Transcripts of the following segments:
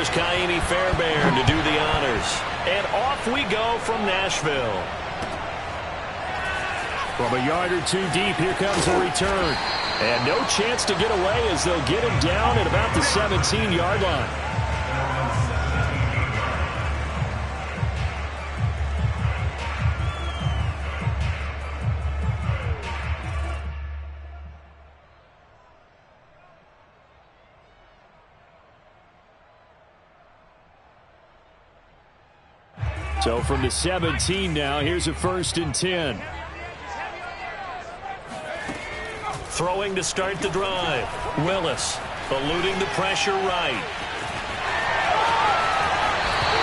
here's Kaimi Fairbairn to do the honors. And off we go from Nashville. From a yard or two deep, here comes a return. And no chance to get away as they'll get him down at about the 17-yard line. So from the 17 now, here's a 1st and 10. Throwing to start the drive. Willis eluding the pressure right.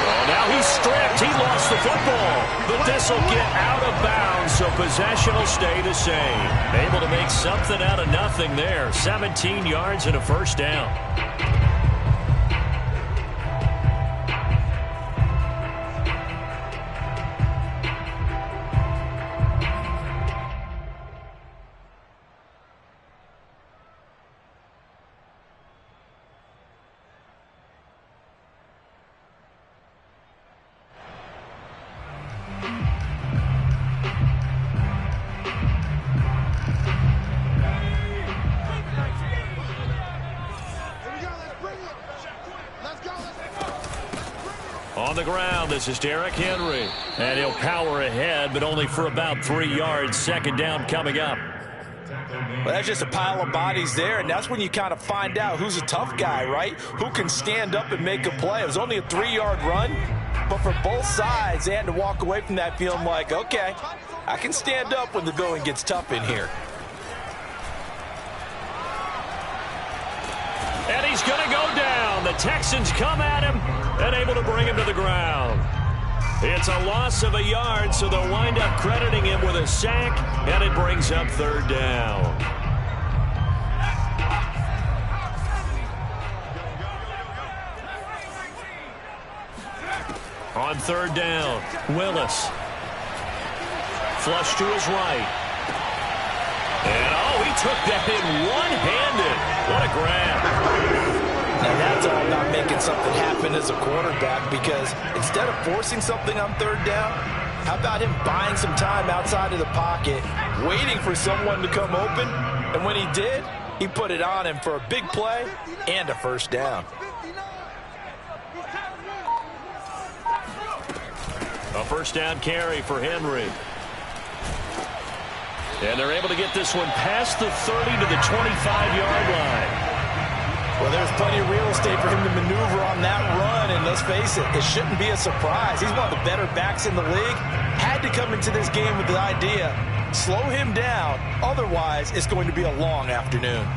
Oh, now he's stripped. He lost the football. But this will get out of bounds, so possession will stay the same. Able to make something out of nothing there. 17 yards and a 1st down. On the ground, this is Derrick Henry. And he'll power ahead, but only for about 3 yards. 2nd down coming up. Well, that's just a pile of bodies there, and that's when you kind of find out who's a tough guy, right? Who can stand up and make a play. It was only a 3-yard run, but for both sides, they had to walk away from that feeling like, okay, I can stand up when the going gets tough in here. And he's going to go down. The Texans come at him and able to bring him to the ground. It's a loss of a yard, so they'll wind up crediting him with a sack, and it brings up 3rd down. On 3rd down, Willis. Flush to his right. And, oh, he took that in one-handed. What a grab. Now, that's all about making something happen as a quarterback, because instead of forcing something on 3rd down, how about him buying some time outside of the pocket, waiting for someone to come open, and when he did, he put it on him for a big play and a 1st down. A 1st down carry for Henry. And they're able to get this one past the 30 to the 25-yard line. Well, there's plenty of real estate for him to maneuver on that run, and let's face it, it shouldn't be a surprise. He's one of the better backs in the league. Had to come into this game with the idea, slow him down, otherwise it's going to be a long afternoon.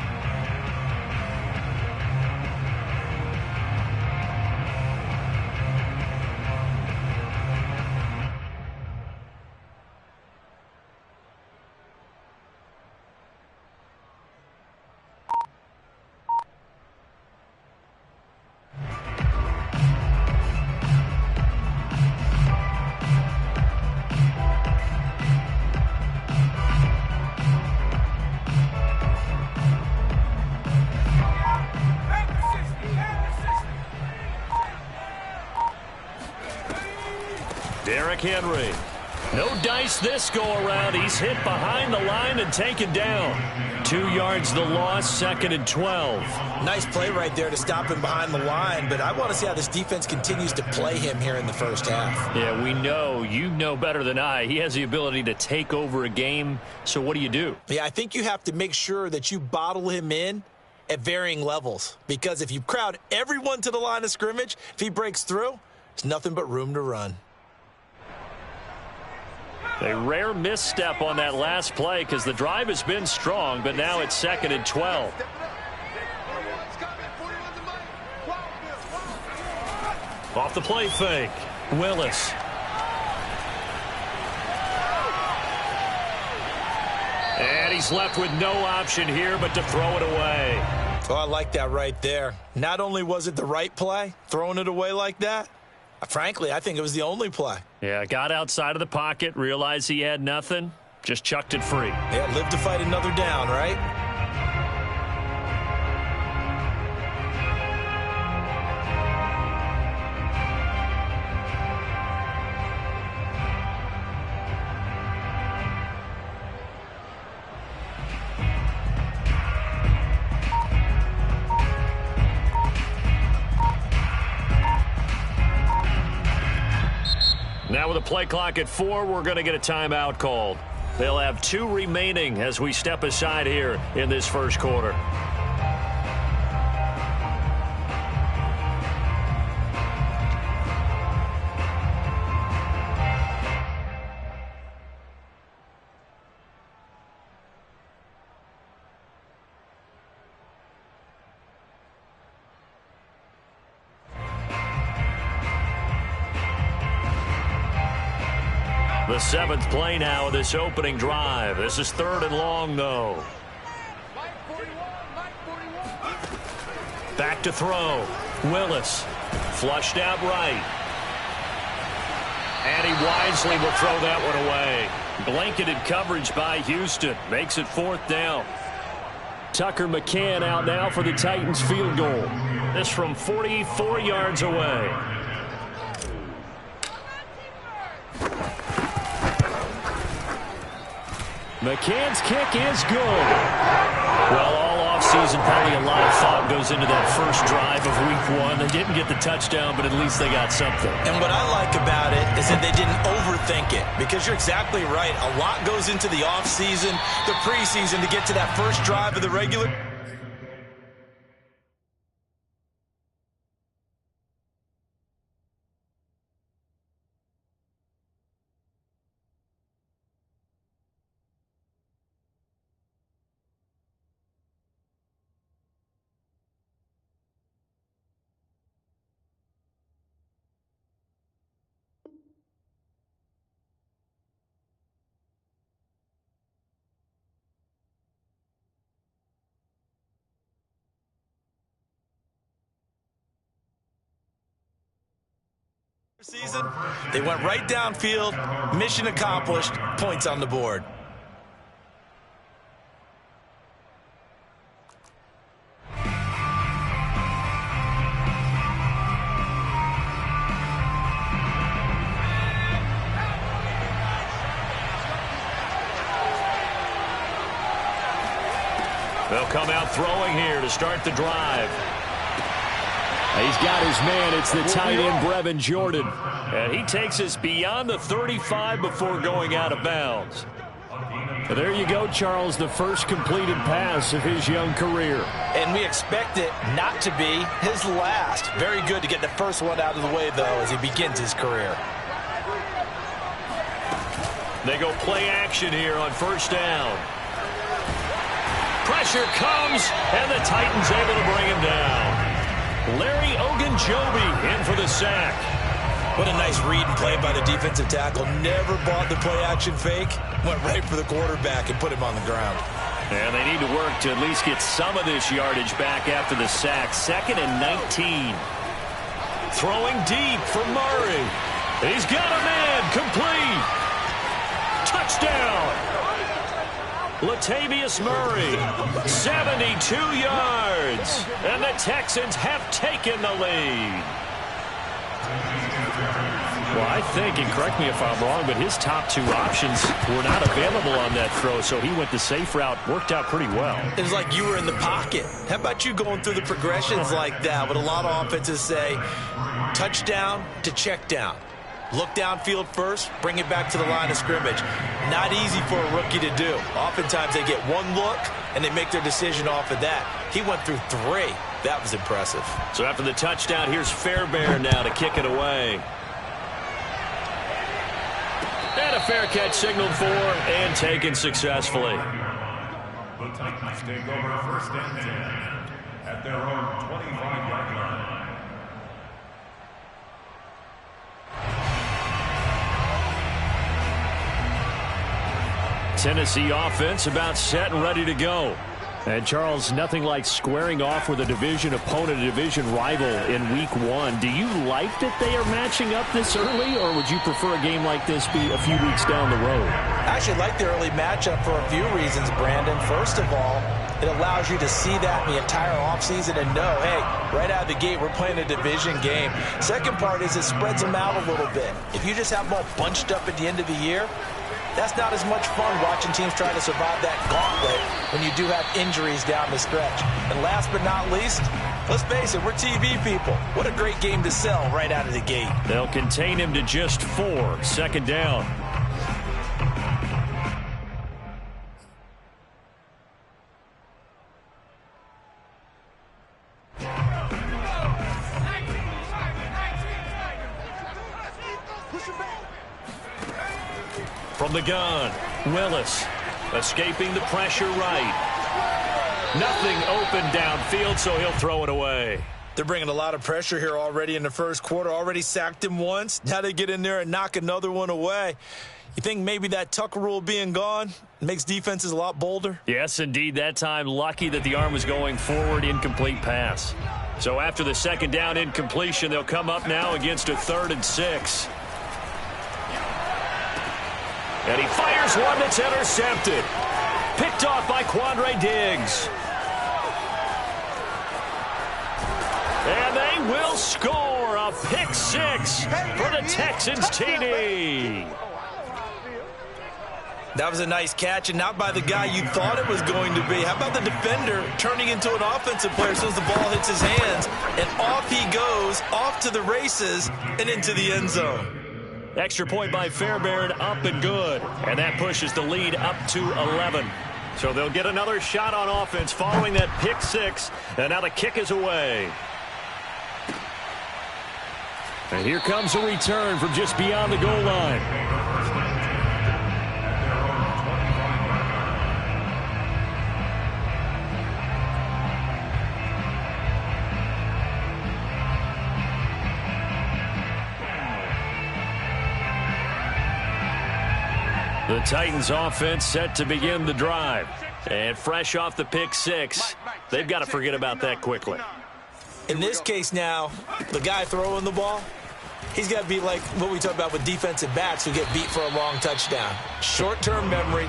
Derrick Henry. No dice this go-around. He's hit behind the line and taken down. 2 yards the loss, 2nd and 12. Nice play right there to stop him behind the line, but I want to see how this defense continues to play him here in the 1st half. Yeah, we know. You know better than I. He has the ability to take over a game, so what do? Yeah, I think you have to make sure that you bottle him in at varying levels, because if you crowd everyone to the line of scrimmage, if he breaks through, there's nothing but room to run. A rare misstep on that last play because the drive has been strong, but now it's 2nd and 12. Off the play fake, Willis. And he's left with no option here but to throw it away. Oh, I like that right there. Not only was it the right play, throwing it away like that, frankly, I think it was the only play. Yeah, got outside of the pocket, realized he had nothing, just chucked it free. Yeah, live to fight another down, right? Now with a play clock at 4, we're going to get a timeout called. They'll have 2 remaining as we step aside here in this first quarter. The 7th play now of this opening drive. This is 3rd and long, though. Back to throw. Willis. Flushed out right. And he wisely will throw that one away. Blanketed coverage by Houston. Makes it 4th down. Tucker McCann out now for the Titans field goal. This from 44 yards away. McCann's kick is good. Well, all offseason, probably a lot of thought goes into that first drive of Week 1. They didn't get the touchdown, but at least they got something. And what I like about it is that they didn't overthink it, because you're exactly right. A lot goes into the offseason, the preseason, to get to that first drive of the regular. Season, they went right downfield, mission accomplished, points on the board. They'll come out throwing here to start the drive. He's got his man. It's the tight end, Brevin Jordan. And he takes us beyond the 35 before going out of bounds. There you go, Charles, the first completed pass of his young career. And we expect it not to be his last. Very good to get the first one out of the way, though, as he begins his career. They go play action here on first down. Pressure comes, and the Titans able to bring him down. Larry Ogunjobi in for the sack. What a nice read and play by the defensive tackle. Never bought the play-action fake. Went right for the quarterback and put him on the ground. And they need to work to at least get some of this yardage back after the sack. 2nd and 19. Throwing deep for Murray. He's got a man. Complete. Touchdown. Latavius Murray, 72 yards, and the Texans have taken the lead. Well, I think, and correct me if I'm wrong, but his top 2 options were not available on that throw, so he went the safe route, worked out pretty well. It was like you were in the pocket. How about you going through the progressions like that? What a lot of offenses say, touchdown to check down. Look downfield first, bring it back to the line of scrimmage. Not easy for a rookie to do. Oftentimes they get one look, and they make their decision off of that. He went through 3. That was impressive. So after the touchdown, here's Fairbairn now to kick it away. And a fair catch signaled for and taken successfully. The Titans take over 1st and 10 at their own 25-yard line. Tennessee offense about set and ready to go. And, Charles, nothing like squaring off with a division opponent, a division rival in Week 1. Do you like that they are matching up this early, or would you prefer a game like this be a few weeks down the road? I actually like the early matchup for a few reasons, Brandon. First of all, it allows you to see that the entire offseason and know, hey, right out of the gate, we're playing a division game. Second part is it spreads them out a little bit. If you just have them all bunched up at the end of the year, that's not as much fun watching teams try to survive that gauntlet when you do have injuries down the stretch. And last but not least, Let's face it, we're TV people. What a great game to sell right out of the gate. They'll contain him to just 4. Second down. From the gun, Willis escaping the pressure right. Nothing open downfield, so he'll throw it away. They're bringing a lot of pressure here already in the first quarter. Already sacked him once. Now they get in there and knock another one away. You think maybe that Tucker rule being gone makes defenses a lot bolder? Yes, indeed. That time, lucky that the arm was going forward, incomplete pass. So after the second down incompletion, they'll come up now against a 3rd and 6. And he fires one that's intercepted. Picked off by Quandre Diggs. And they will score a pick 6 for the Texans TD. That was a nice catch, and not by the guy you thought it was going to be. How about the defender turning into an offensive player as soon as the ball hits his hands, and off he goes, off to the races, and into the end zone. Extra point by Fairbairn, up and good. And that pushes the lead up to 11. So they'll get another shot on offense following that pick 6. And now the kick is away. And here comes a return from just beyond the goal line. The Titans offense set to begin the drive. And fresh off the pick 6, they've got to forget about that quickly. In this case now, the guy throwing the ball, he's got to be like what we talk about with defensive backs who get beat for a long touchdown. Short-term memory,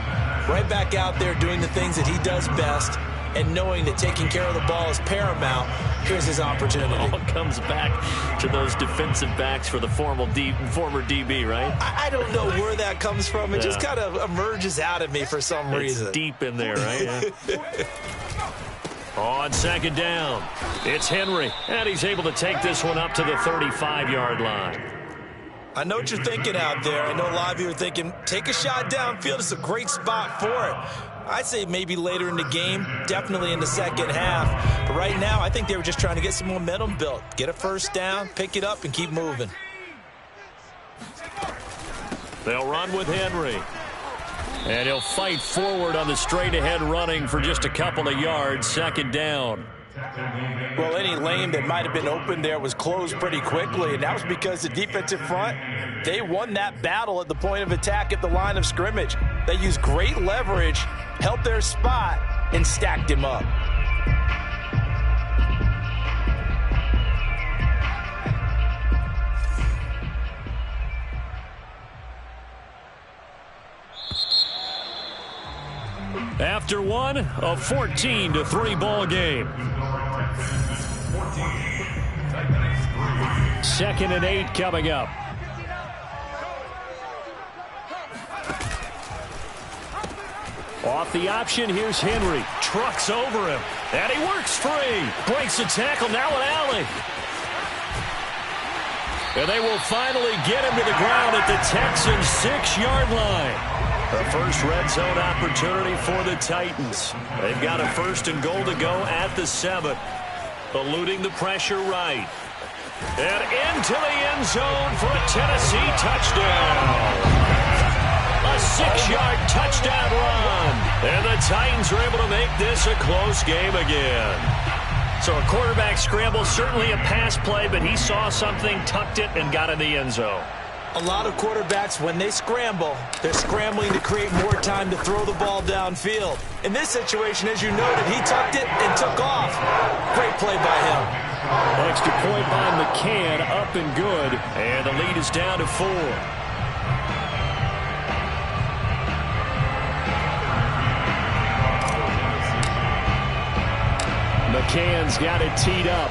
right back out there doing the things that he does best, and knowing that taking care of the ball is paramount. Here's his opportunity. It all comes back to those defensive backs for the former DB, right? I don't know where that comes from. It just kind of emerges out of me for some reason. It's deep in there, right? Yeah. On second down, it's Henry, and he's able to take this one up to the 35-yard line. I know what you're thinking out there. I know a lot of you are thinking, take a shot downfield. It's a great spot for it. I'd say maybe later in the game, definitely in the second half. But right now, I think they were just trying to get some momentum built. Get a first down, pick it up, and keep moving. They'll run with Henry. And he'll fight forward on the straight-ahead running for just a couple of yards. Second down. Well, any lane that might have been open there was closed pretty quickly, and that was because the defensive front, they won that battle at the point of attack at the line of scrimmage. They used great leverage, held their spot, and stacked him up. After one, a 14-3 ball game. 2nd and 8 coming up. Off the option, here's Henry. Trucks over him, and he works free. Breaks the tackle, now an alley. And they will finally get him to the ground at the Texans' 6-yard line. The first red zone opportunity for the Titans. They've got a 1st and goal to go at the 7. Eluding the pressure right. And into the end zone for a Tennessee touchdown. A 6-yard touchdown run. And the Titans are able to make this a close game again. So a quarterback scramble, certainly a pass play, but he saw something, tucked it, and got in the end zone. A lot of quarterbacks, when they scramble, they're scrambling to create more time to throw the ball downfield. In this situation, as you noted, he tucked it and took off. Great play by him. Extra point by McCann, up and good. And the lead is down to 4. McCann's got it teed up.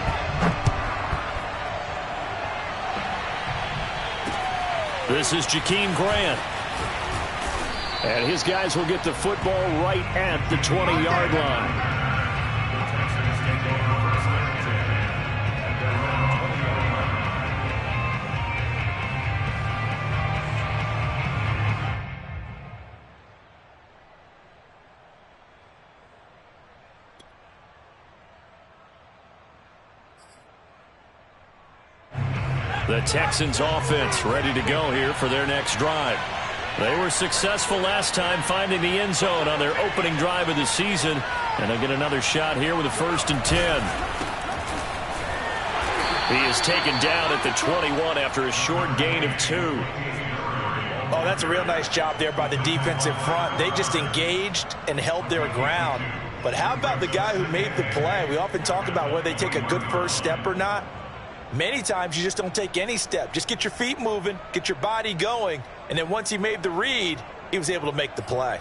This is Jakeem Grant. And his guys will get the football right at the 20-yard line. The Texans offense ready to go here for their next drive. They were successful last time finding the end zone on their opening drive of the season, and they'll get another shot here with a 1st and 10. He is taken down at the 21 after a short gain of 2. Oh, that's a real nice job there by the defensive front. They just engaged and held their ground. But how about the guy who made the play? We often talk about whether they take a good first step or not. Many times you just don't take any step. Just get your feet moving, get your body going, and then once he made the read, he was able to make the play.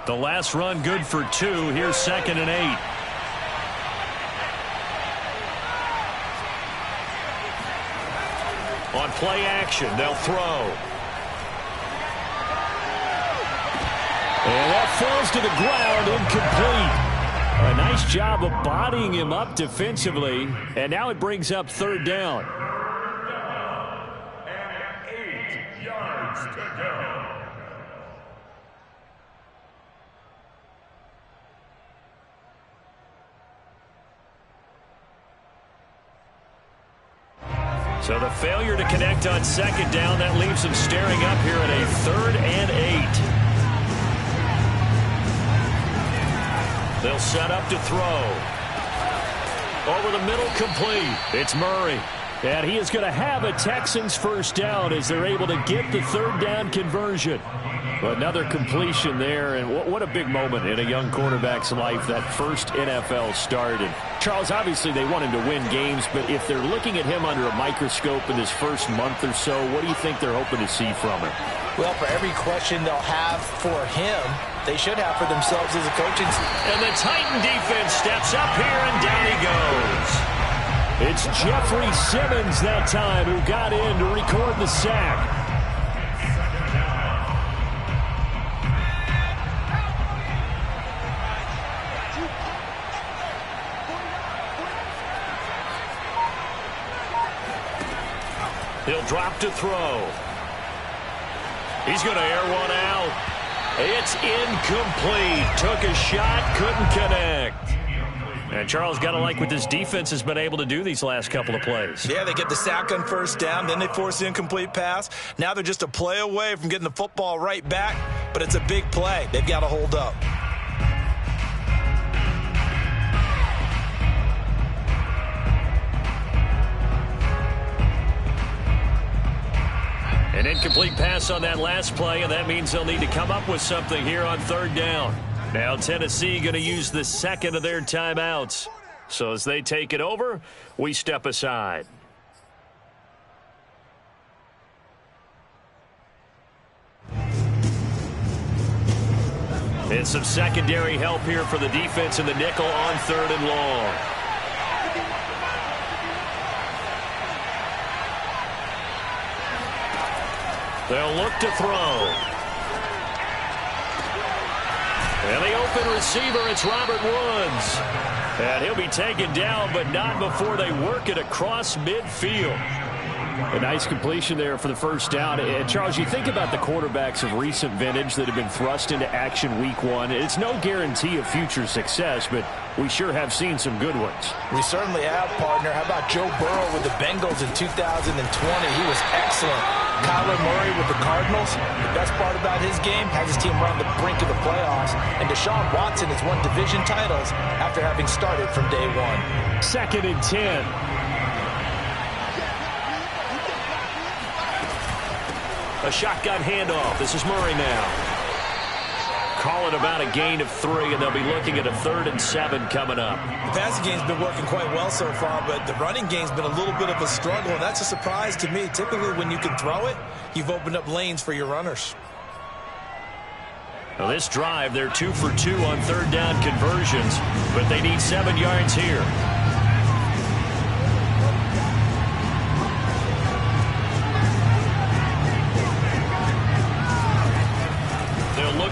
The last run good for 2. Here's 2nd and 8. On play action, they'll throw. And that falls to the ground, incomplete. A nice job of bodying him up defensively, and now it brings up 3rd down. And 8 yards to go. So the failure to connect on 2nd down, that leaves them staring up here at a 3rd and 8. They'll set up to throw. Over the middle, complete. It's Murray. And he is going to have a Texans 1st down as they're able to get the 3rd down conversion. Another completion there, and what a big moment in a young quarterback's life, that first NFL start. And Charles, obviously they want him to win games, but if they're looking at him under a microscope in his first month or so, what do you think they're hoping to see from him? Well, for every question they'll have for him, they should have for themselves as a coaching staff. And the Titan defense steps up here, and down he goes. It's Jeffrey Simmons that time who got in to record the sack. He'll drop to throw. He's going to air one out. It's incomplete. Took a shot, couldn't connect. And Charles, got to like what this defense has been able to do these last couple of plays. Yeah, they get the sack on 1st down, then they force the incomplete pass. Now they're just a play away from getting the football right back, but it's a big play. They've got to hold up. An incomplete pass on that last play, and that means they'll need to come up with something here on 3rd down. Now Tennessee going to use the 2nd of their timeouts. So as they take it over, we step aside. And some secondary help here for the defense in the nickel on 3rd and long. They'll look to throw. And the open receiver, it's Robert Woods. And he'll be taken down, but not before they work it across midfield. A nice completion there for the 1st down. And Charles, you think about the quarterbacks of recent vintage that have been thrust into action week 1. It's no guarantee of future success, but we sure have seen some good ones. We certainly have, partner. How about Joe Burrow with the Bengals in 2020? He was excellent. Kyler Murray with the Cardinals. The best part about his game, has his team around the brink of the playoffs. And Deshaun Watson has won division titles after having started from day 1. 2nd and 10. A shotgun handoff. This is Murray now. Call it about a gain of 3, and they'll be looking at a 3rd and 7 coming up. The passing game's been working quite well so far, but the running game's been a little bit of a struggle, and that's a surprise to me. Typically, when you can throw it, you've opened up lanes for your runners. Now this drive, they're 2 for 2 on 3rd down conversions, but they need 7 yards here.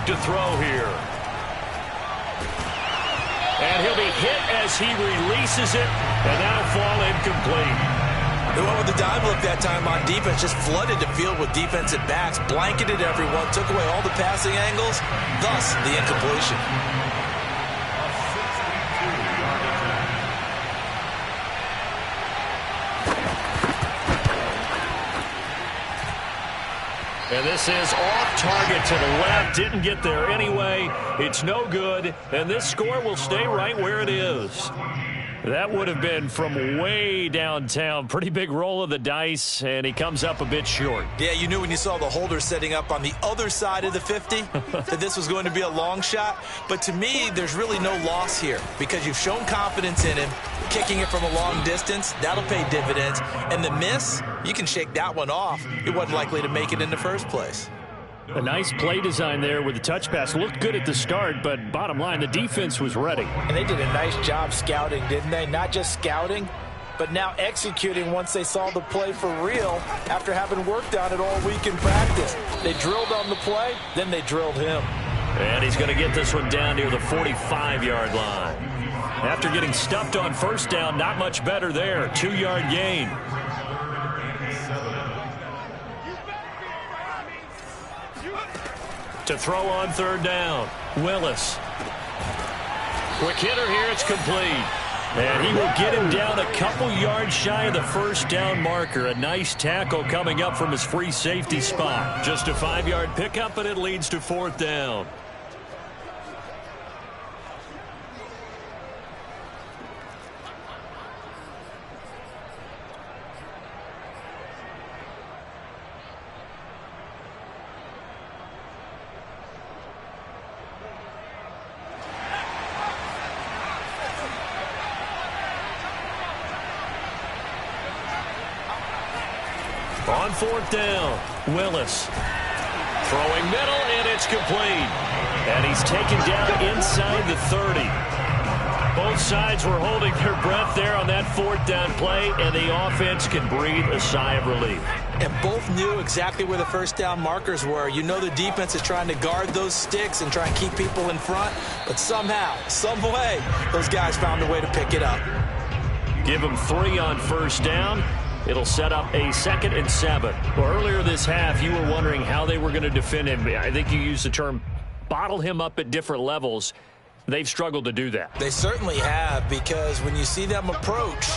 To throw here. And he'll be hit as he releases it, and that'll fall incomplete. They went with the dive look that time on defense, just flooded the field with defensive backs, blanketed everyone, took away all the passing angles, thus the incompletion. And this is off target to the left. Didn't get there anyway. It's no good. And this score will stay right where it is. That would have been from way downtown. Pretty big roll of the dice, and he comes up a bit short. Yeah, you knew when you saw the holder setting up on the other side of the 50 that this was going to be a long shot. But to me, there's really no loss here because you've shown confidence in him. Kicking it from a long distance, that'll pay dividends. And the miss, you can shake that one off. It wasn't likely to make it in the first place. A nice play design there with the touch pass. Looked good at the start, but bottom line, the defense was ready. And they did a nice job scouting, didn't they? Not just scouting, but now executing once they saw the play for real after having worked on it all week in practice. They drilled on the play, then they drilled him. And he's going to get this one down near the 45-yard line. After getting stuffed on first down, not much better there. 2-yard gain. To throw on third down, Willis. Quick hitter here, it's complete. And he will get him down a couple yards shy of the first down marker. A nice tackle coming up from his free safety spot. Just a 5-yard pickup, and it leads to fourth down. On fourth down, Willis. Throwing middle, and it's complete. And he's taken down inside the 30. Both sides were holding their breath there on that fourth down play, and the offense can breathe a sigh of relief. And both knew exactly where the first down markers were. You know the defense is trying to guard those sticks and try and keep people in front, but somehow, some way, those guys found a way to pick it up. Give them 3 on first down. It'll set up a 2nd and 7. Well, earlier this half, you were wondering how they were going to defend him. I think you used the term bottle him up at different levels. They've struggled to do that. They certainly have, because when you see them approach,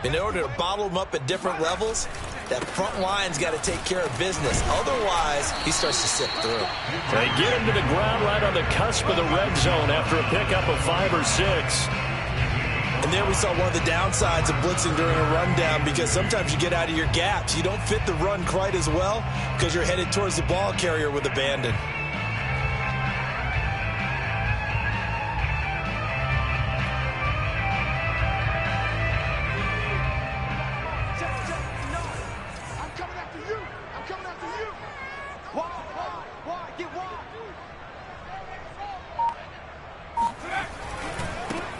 in order to bottle them up at different levels, that front line's got to take care of business. Otherwise, he starts to sift through. They get him to the ground right on the cusp of the red zone after a pickup of 5 or 6. And there we saw one of the downsides of blitzing during a rundown, because sometimes you get out of your gaps. You don't fit the run quite as well because you're headed towards the ball carrier with abandon.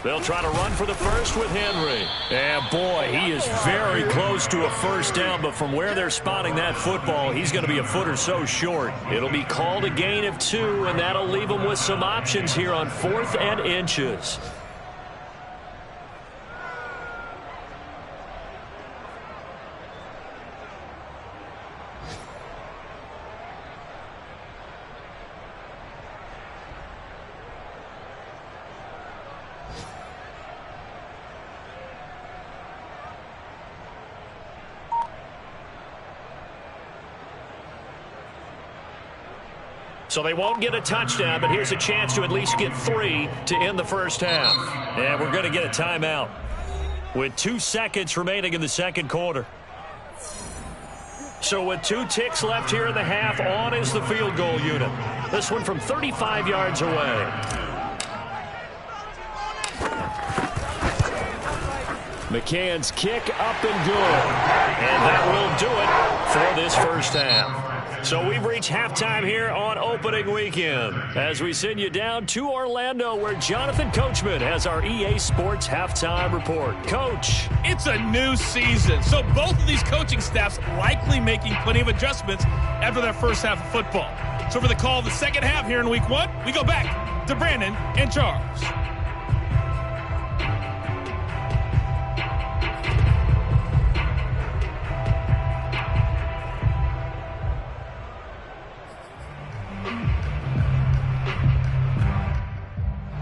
They'll try to run for the first with Henry. And boy, he is very close to a first down, but from where they're spotting that football, he's going to be a foot or so short. It'll be called a gain of 2, and that'll leave them with some options here on 4th and inches. So they won't get a touchdown, but here's a chance to at least get 3 to end the first half. And we're going to get a timeout with 2 seconds remaining in the second quarter. So with 2 ticks left here in the half, on is the field goal unit. This one from 35 yards away. McCann's kick up and good. And that will do it for this first half. So we've reached halftime here on opening weekend as we send you down to Orlando, where Jonathan Coachman has our EA Sports halftime report. Coach. It's a new season, so both of these coaching staffs likely making plenty of adjustments after their first half of football. So for the call of the second half here in week 1, we go back to Brandon and Charles.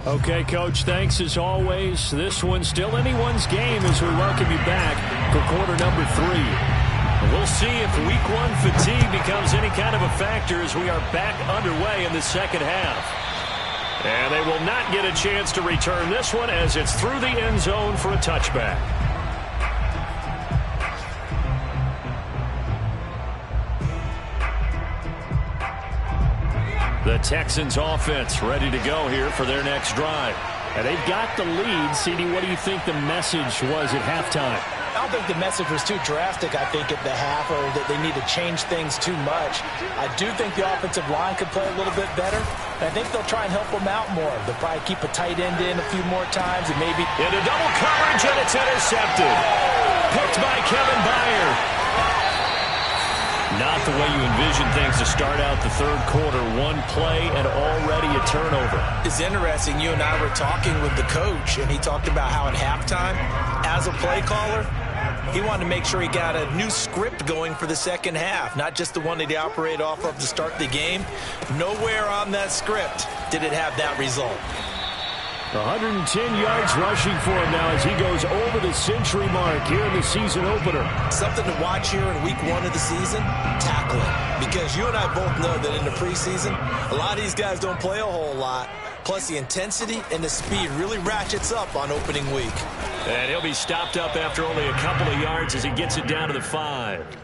Okay, Coach, thanks as always. This one's still anyone's game as we welcome you back for quarter number 3. We'll see if week 1 fatigue becomes any kind of a factor as we are back underway in the second half. And they will not get a chance to return this one as it's through the end zone for a touchback. The Texans offense ready to go here for their next drive. And they've got the lead. CD, what do you think the message was at halftime? I don't think the message was too drastic, I think, at the half, or that they need to change things too much. I do think the offensive line could play a little bit better. And I think they'll try and help them out more. They'll probably keep a tight end in a few more times and maybe... Into double coverage, and it's intercepted. Picked by Kevin Byard. Not the way you envision things to start out the third quarter. One play and already a turnover. It's interesting. You and I were talking with the coach, and he talked about how at halftime, as a play caller, he wanted to make sure he got a new script going for the second half, not just the one that he operated off of to start the game. Nowhere on that script did it have that result. 110 yards rushing for him now as he goes over the century mark here in the season opener. Something to watch here in week 1 of the season, tackling. Because you and I both know that in the preseason, a lot of these guys don't play a whole lot. Plus the intensity and the speed really ratchets up on opening week. And he'll be stopped up after only a couple of yards as he gets it down to the 5.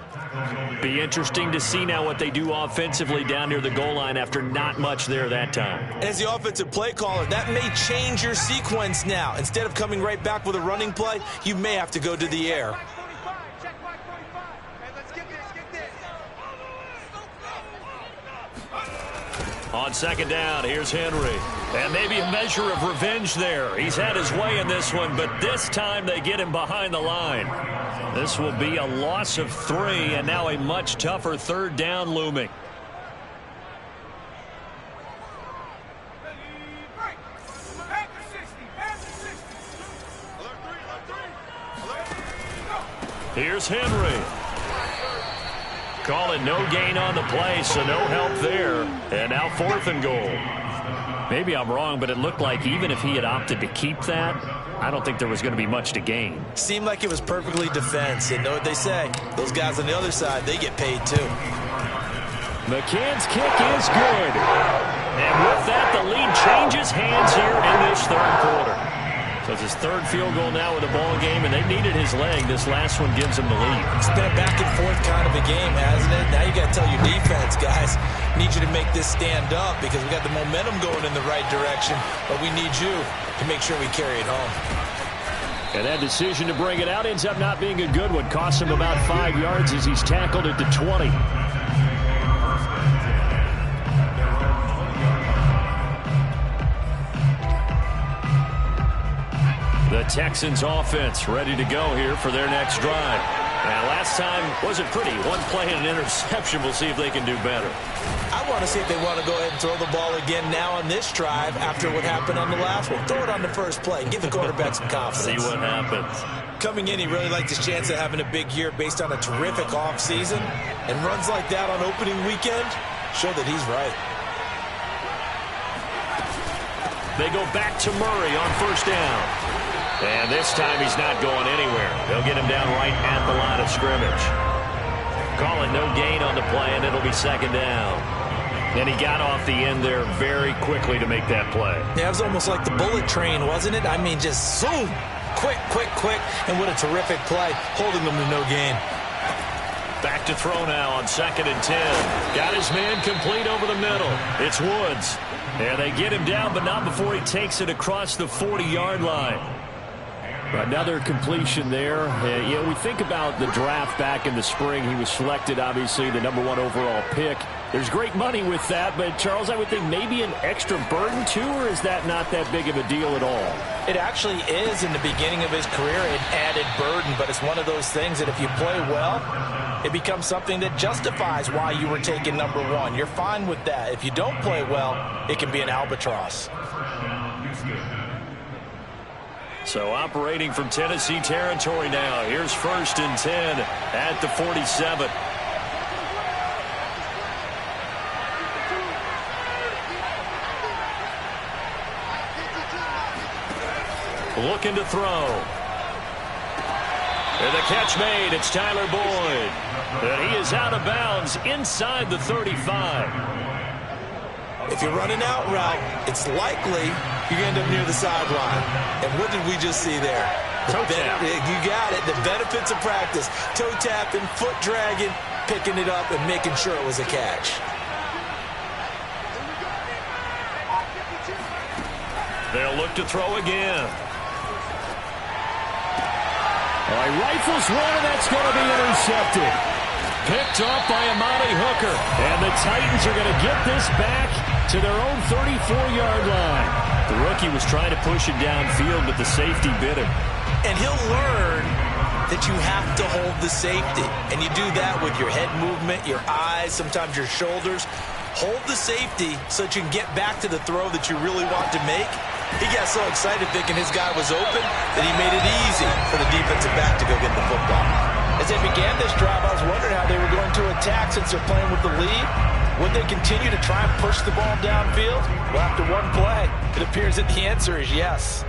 Be interesting to see now what they do offensively down near the goal line after not much there that time. As the offensive play caller, that may change your sequence now. Instead of coming right back with a running play, you may have to go to the air. On second down, here's Henry. And maybe a measure of revenge there. He's had his way in this one, but this time they get him behind the line. This will be a loss of 3, and now a much tougher third down looming. Here's Henry. Call it no gain on the play, so no help there. And now 4th and goal. Maybe I'm wrong, but it looked like even if he had opted to keep that, I don't think there was going to be much to gain. Seemed like it was perfectly defense. And know what they say? Those guys on the other side, they get paid too. McCann's kick is good. And with that, the lead changes hands here in this third quarter. So it's his 3rd field goal now with the ball game, and they needed his leg. This last one gives him the lead. It's been a back and forth kind of a game, hasn't it? Now you got to tell your defense, guys, need you to make this stand up because we got the momentum going in the right direction, but we need you to make sure we carry it home. And that decision to bring it out ends up not being a good one. Costs him about 5 yards as he's tackled at the 20. The Texans offense ready to go here for their next drive. Now, last time wasn't pretty. One play and an interception. We'll see if they can do better. I want to see if they want to go ahead and throw the ball again now on this drive after what happened on the last one. Throw it on the first play and give the quarterback some confidence. See what happens. Coming in, he really liked his chance of having a big year based on a terrific offseason. And runs like that on opening weekend show that he's right. They go back to Murray on 1st down. And this time he's not going anywhere. They'll get him down right at the line of scrimmage. Call it no gain on the play, and it'll be 2nd down. And he got off the end there very quickly to make that play. Yeah, it was almost like the bullet train, wasn't it? I mean, just zoom. Quick, quick, quick. And what a terrific play, holding them to no gain. Back to throw now on 2nd and 10. Got his man complete over the middle. It's Woods. And they get him down, but not before he takes it across the 40-yard line. Another completion there. You know, we think about the draft back in the spring. He was selected, obviously, the #1 overall pick. There's great money with that, but, Charles, I would think maybe an extra burden, too, or is that not that big of a deal at all? It actually is in the beginning of his career, an added burden, but it's one of those things that if you play well, it becomes something that justifies why you were taken #1. You're fine with that. If you don't play well, it can be an albatross. So operating from Tennessee territory now. Here's 1st and 10 at the 47. Looking to throw. And the catch made. It's Tyler Boyd. And he is out of bounds inside the 35. If you're running out route, it's likely you end up near the sideline. And what did we just see there? Toe tap. You got it. The benefits of practice. Toe tapping, foot dragging, picking it up, and making sure it was a catch. They'll look to throw again. All right, rifles one, and that's going to be intercepted. Picked off by Amani Hooker. And the Titans are going to get this back to their own 34-yard line. The rookie was trying to push it downfield, but the safety bit him. And he'll learn that you have to hold the safety. And you do that with your head movement, your eyes, sometimes your shoulders. Hold the safety so that you can get back to the throw that you really want to make. He got so excited thinking his guy was open that he made it easy for the defensive back to go get the football. As they began this drive, I was wondering how they were going to attack since they're playing with the lead. Would they continue to try and push the ball downfield? Well, after one play, it appears that the answer is yes.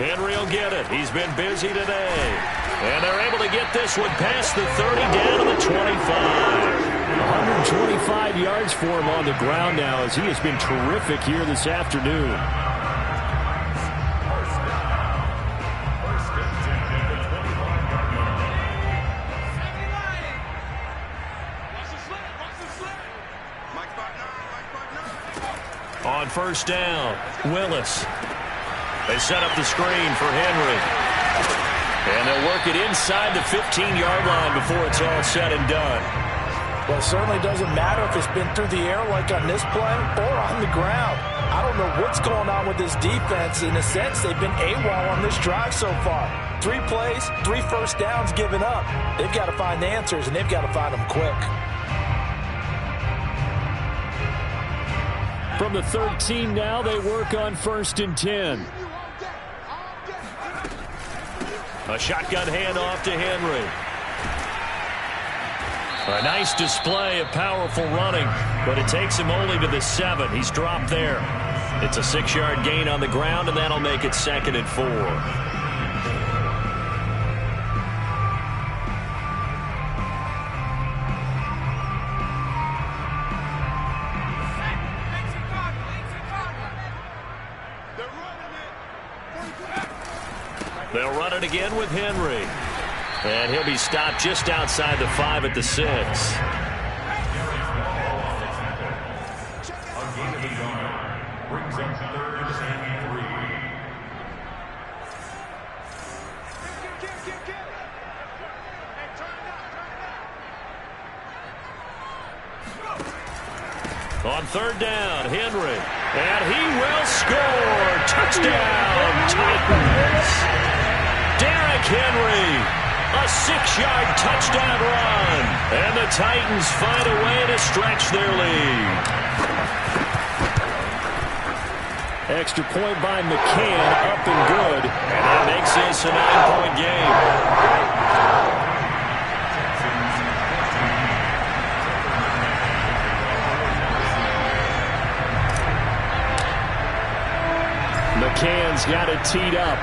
Henry will get it. He's been busy today. And they're able to get this one past the 30 down to the 25. 125 yards for him on the ground now as he has been terrific here this afternoon. On first down, Willis. They set up the screen for Henry. And they'll work it inside the 15-yard line before it's all said and done. Well, it certainly doesn't matter if it's been through the air like on this play or on the ground. I don't know what's going on with this defense. In a sense, they've been AWOL on this drive so far. 3 plays, 3 first downs given up. They've got to find answers, and they've got to find them quick. From the 13 now, they work on 1st and 10. A shotgun handoff to Henry. A nice display of powerful running, but it takes him only to the 7. He's dropped there. It's a 6-yard gain on the ground, and that'll make it 2nd and 4. They'll run it again with Henry. And he'll be stopped just outside the 5 at the 6. Brings up 3rd and 3. On 3rd down, Henry. And he will score. Touchdown, Titans. Derrick Henry. A 6-yard touchdown run. And the Titans find a way to stretch their lead. Extra point by McCann, up and good. And that makes this a 9-point game. McCann's got it teed up.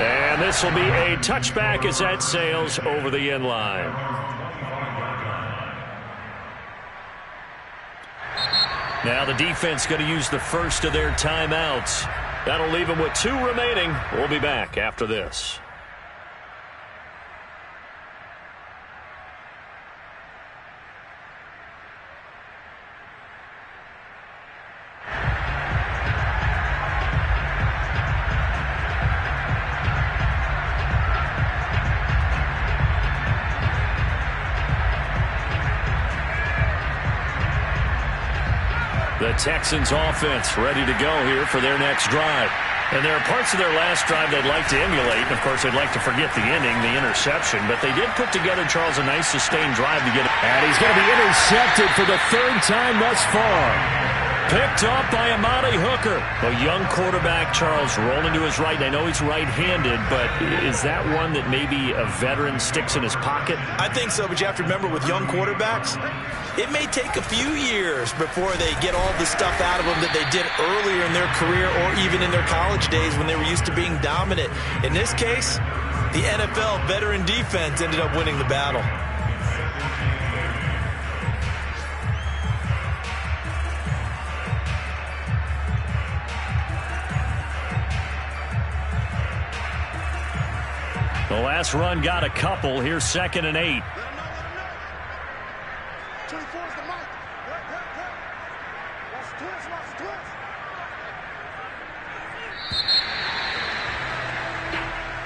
And this will be a touchback as that sails over the end line. Now the defense going to use the first of their timeouts. That'll leave them with 2 remaining. We'll be back after this. The Texans offense ready to go here for their next drive. And there are parts of their last drive they'd like to emulate. Of course, they'd like to forget the ending, the interception. But they did put together, Charles, a nice sustained drive to get it. And he's going to be intercepted for the 3rd time thus far. Picked off by Amani Hooker. A young quarterback, Charles, rolling to his right. I know he's right-handed, but is that one that maybe a veteran sticks in his pocket? I think so, but you have to remember with young quarterbacks, it may take a few years before they get all the stuff out of them that they did earlier in their career or even in their college days when they were used to being dominant. In this case, the NFL veteran defense ended up winning the battle. The last run got a couple. Here's 2nd and 8.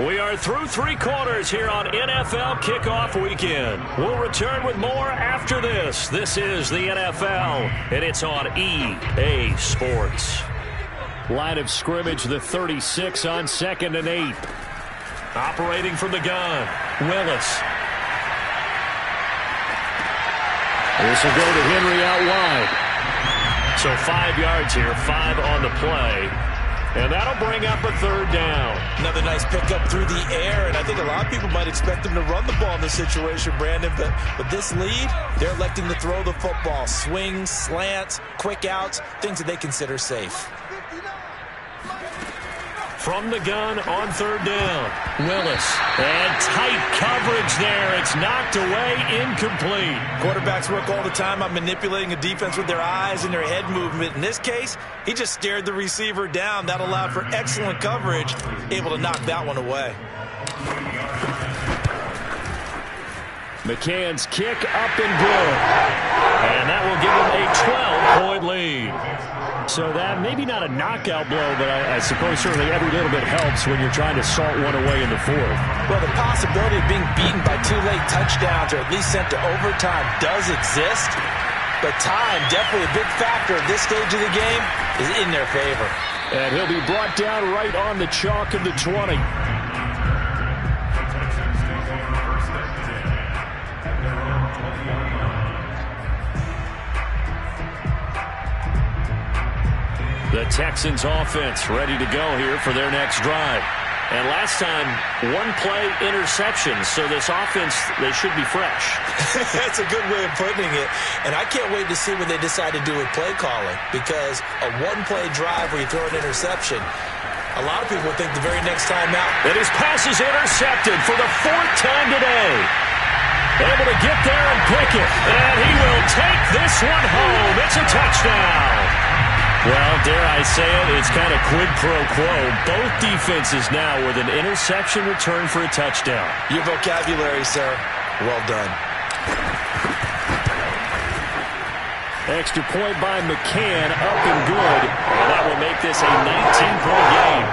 We are through 3 quarters here on NFL Kickoff Weekend. We'll return with more after this. This is the NFL, and it's on EA Sports. Line of scrimmage, the 36 on 2nd and 8. Operating from the gun, Willis. This will go to Henry out wide. So 5 yards here, 5 on the play. And that'll bring up a 3rd down. Another nice pickup through the air, and I think a lot of people might expect them to run the ball in this situation, Brandon, but with this lead, they're electing to throw the football. Swings, slants, quick outs, things that they consider safe. From the gun on 3rd down, Willis. And tight coverage there. It's knocked away, incomplete. Quarterbacks work all the time on manipulating a defense with their eyes and their head movement. In this case, he just stared the receiver down. That allowed for excellent coverage, able to knock that one away. McCann's kick up and good. And that will give him a 12-point lead. So that, maybe not a knockout blow, but I suppose certainly every little bit helps when you're trying to salt one away in the 4th. Well, the possibility of being beaten by 2 late touchdowns or at least sent to overtime does exist. But time, definitely a big factor at this stage of the game, is in their favor. And he'll be brought down right on the chalk of the 20. The Texans offense ready to go here for their next drive. And last time, 1-play interception. So this offense, they should be fresh. That's a good way of putting it. And I can't wait to see what they decide to do with play calling. Because a 1-play drive where you throw an interception, a lot of people would think the very next time out. And his pass is intercepted for the 4th time today. Able to get there and pick it. And he will take this one home. It's a touchdown. Well, dare I say it, it's kind of quid pro quo. Both defenses now with an interception return for a touchdown. Your vocabulary, sir. Well done. Extra point by McCann, up and good. And that will make this a 19-point game.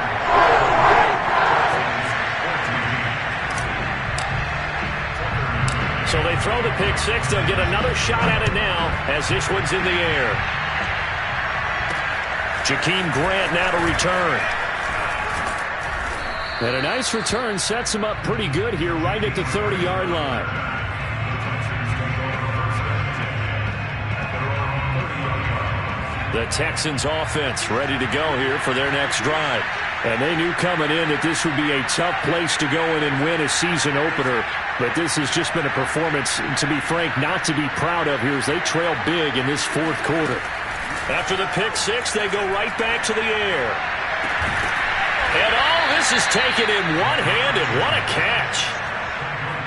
So they throw the pick 6. They'll get another shot at it now as this one's in the air. Jakeem Grant now to return. And a nice return sets him up pretty good here right at the 30-yard line. The Texans offense ready to go here for their next drive. And they knew coming in that this would be a tough place to go in and win a season opener. But this has just been a performance, to be frank, not to be proud of here as they trail big in this 4th quarter. After the pick 6, they go right back to the air. And all this is taken in one-handed. What a catch.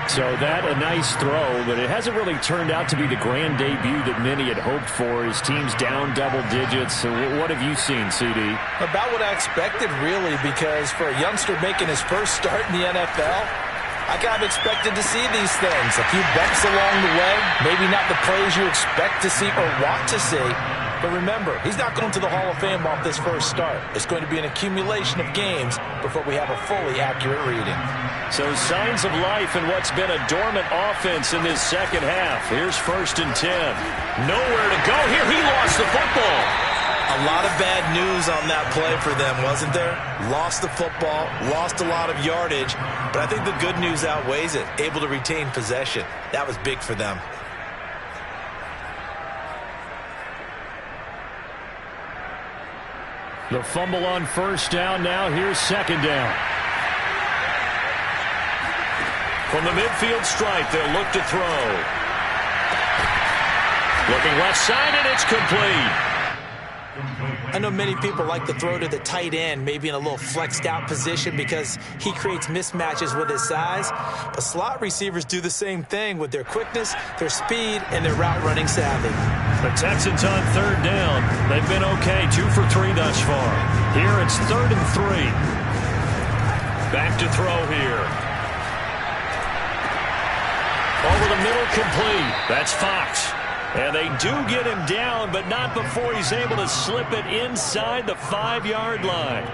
So that a nice throw, but it hasn't really turned out to be the grand debut that many had hoped for. His team's down double digits. So what have you seen, CD? About what I expected, really, because for a youngster making his first start in the NFL, I kind of expected to see these things. A few bumps along the way, maybe not the plays you expect to see or want to see. But remember, he's not going to the Hall of Fame off this first start. It's going to be an accumulation of games before we have a fully accurate reading. So signs of life in what's been a dormant offense in this second half. Here's 1st and 10. Nowhere to go here. He lost the football. A lot of bad news on that play for them, wasn't there? Lost the football, lost a lot of yardage, but I think the good news outweighs it. Able to retain possession. That was big for them. The fumble on first down. Now here's second down. From the midfield stripe, they'll look to throw. Looking left side, and it's complete. I know many people like to throw to the tight end, maybe in a little flexed out position because he creates mismatches with his size. But slot receivers do the same thing with their quickness, their speed, and their route running savvy. The Texans on third down. They've been okay, 2 for 3 thus far. Here it's 3rd and 3. Back to throw here. Over the middle, complete. That's Fox. And they do get him down, but not before he's able to slip it inside the 5-yard line.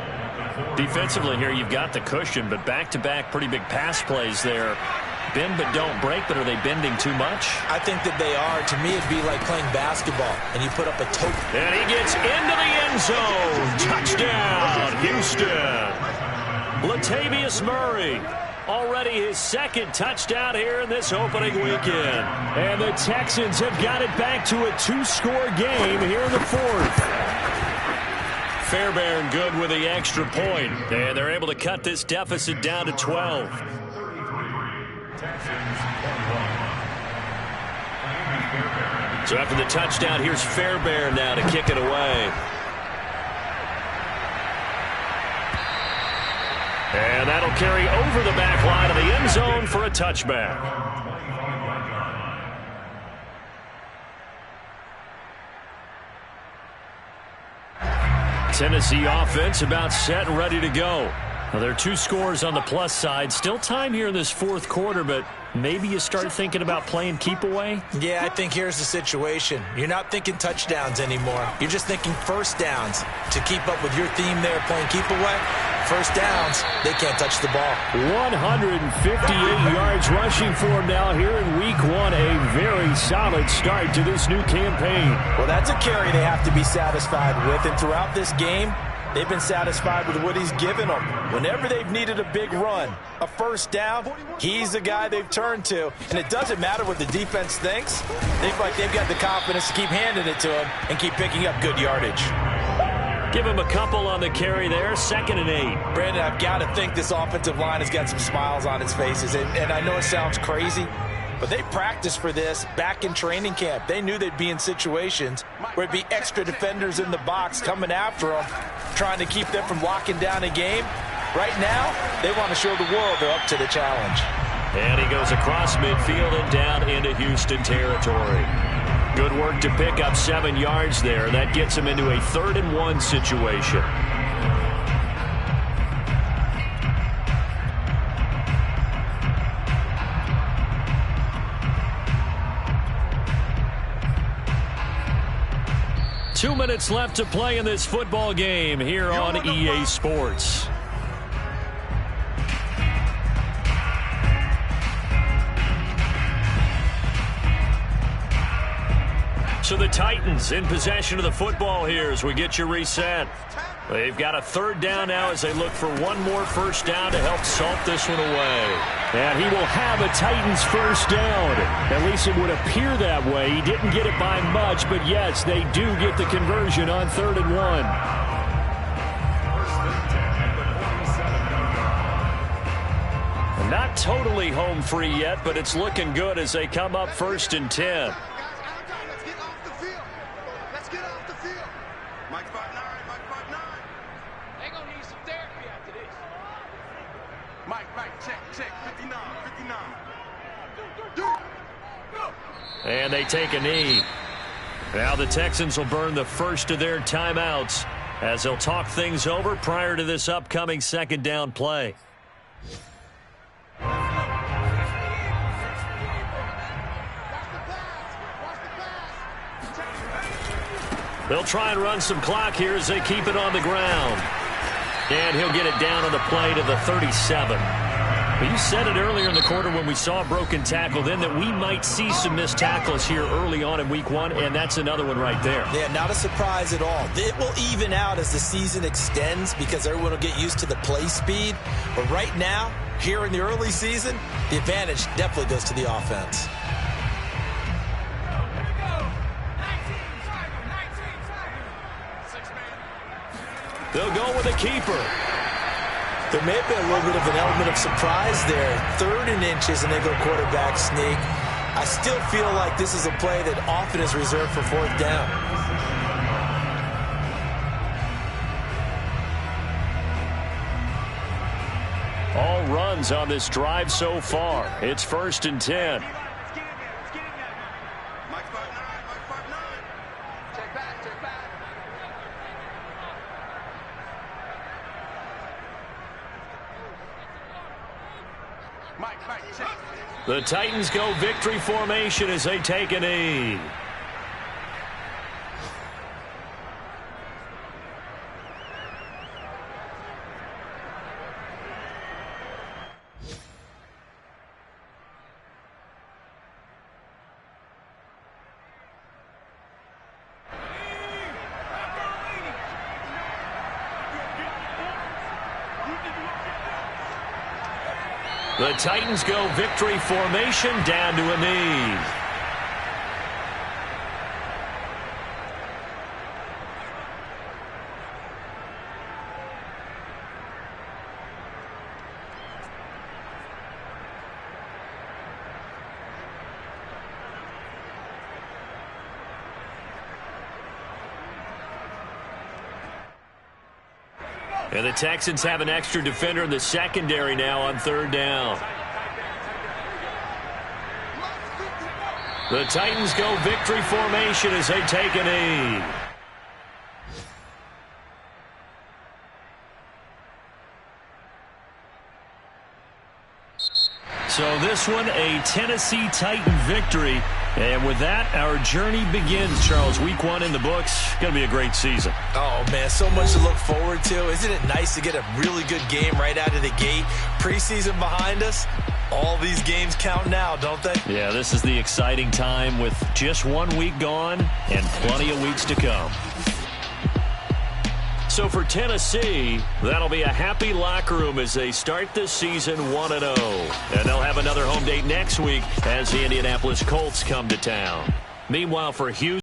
Defensively here, you've got the cushion, but back-to-back pretty big pass plays there. Bend but don't break, but are they bending too much? I think that they are. To me, it'd be like playing basketball, and you put up a token. And he gets into the end zone. Touchdown, Houston. Latavius Murray. Already his second touchdown here in this opening weekend. And the Texans have got it back to a 2-score game here in the 4th. Fairbairn good with the extra point. And they're able to cut this deficit down to 12. So after the touchdown, here's Fairbairn now to kick it away. And that'll carry over the back line of the end zone for a touchback. Tennessee offense about set and ready to go. Well, there are 2 scores on the plus side. Still time here in this 4th quarter, but maybe you start thinking about playing keep away? Yeah, I think here's the situation. You're not thinking touchdowns anymore. You're just thinking first downs. To keep up with your theme there, playing keep away, first downs, they can't touch the ball. 158 yards rushing for him now here in week 1. A very solid start to this new campaign. Well, that's a carry they have to be satisfied with. And throughout this game, they've been satisfied with what he's given them. Whenever they've needed a big run, a first down, he's the guy they've turned to. And it doesn't matter what the defense thinks. They feel like they've got the confidence to keep handing it to him and keep picking up good yardage. Give him a couple on the carry there, 2nd and 8. Brandon, I've got to think this offensive line has got some smiles on its faces. And I know it sounds crazy, but they practiced for this back in training camp. They knew they'd be in situations where it'd be extra defenders in the box coming after them, trying to keep them from locking down a game. Right now, they want to show the world they're up to the challenge. And he goes across midfield and down into Houston territory. Good work to pick up 7 yards there. That gets him into a 3rd and 1 situation. Two minutes left to play in this football game here on EA Sports. So the Titans in possession of the football here as we get you reset. They've got a 3rd down now as they look for one more first down to help salt this one away. And he will have a Titans first down. At least it would appear that way. He didn't get it by much, but yes, they do get the conversion on 3rd and 1. Not totally home free yet, but it's looking good as they come up 1st and 10. And they take a knee. Now the Texans will burn the first of their timeouts as they'll talk things over prior to this upcoming 2nd down play. They'll try and run some clock here as they keep it on the ground. And he'll get it down on the play to the 37. Well, you said it earlier in the quarter when we saw a broken tackle then that we might see some missed tackles here early on in week 1, and that's another one right there. Yeah, not a surprise at all. It will even out as the season extends because everyone will get used to the play speed. But right now, here in the early season, the advantage definitely goes to the offense. They'll go with a keeper. There may have been a little bit of an element of surprise there. 3rd and inches, and they go quarterback sneak. I still feel like this is a play that often is reserved for 4th down. All runs on this drive so far. It's 1st and 10. The Titans go victory formation as they take a knee. The Titans go victory formation down to a knee. And the Texans have an extra defender in the secondary now on 3rd down. The Titans go victory formation as they take a knee. So this one, a Tennessee Titan victory. And with that, our journey begins, Charles. Week 1 in the books. Going to be a great season. Oh, man, so much to look forward to. Isn't it nice to get a really good game right out of the gate? Preseason behind us. All these games count now, don't they? Yeah, this is the exciting time with just 1 week gone and plenty of weeks to come. So for Tennessee, that'll be a happy locker room as they start the season 1-0. And they'll have another home date next week as the Indianapolis Colts come to town. Meanwhile, for Houston,